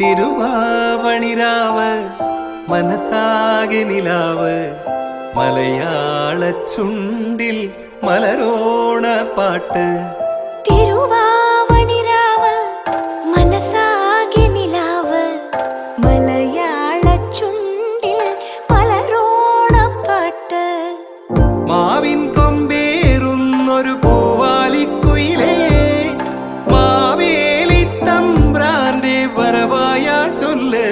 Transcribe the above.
തിരുവാവണിരാവ് മനസാകെ നിലാവ് മലയാള ചുണ്ടിൽ മലരോണ പാട്ട്. തിരുവാവണിരാവ് മനസാകെ നിലാവ് മലയാള ചുണ്ടിൽ മലരോണ പാട്ട്. മാവിൻ കൊമ്പേറുന്നൊരു പൂവാലിക്കുയിലേ മാവേലി തമ്പ്രാന്റെ വരവായാ ചൊല്ല്.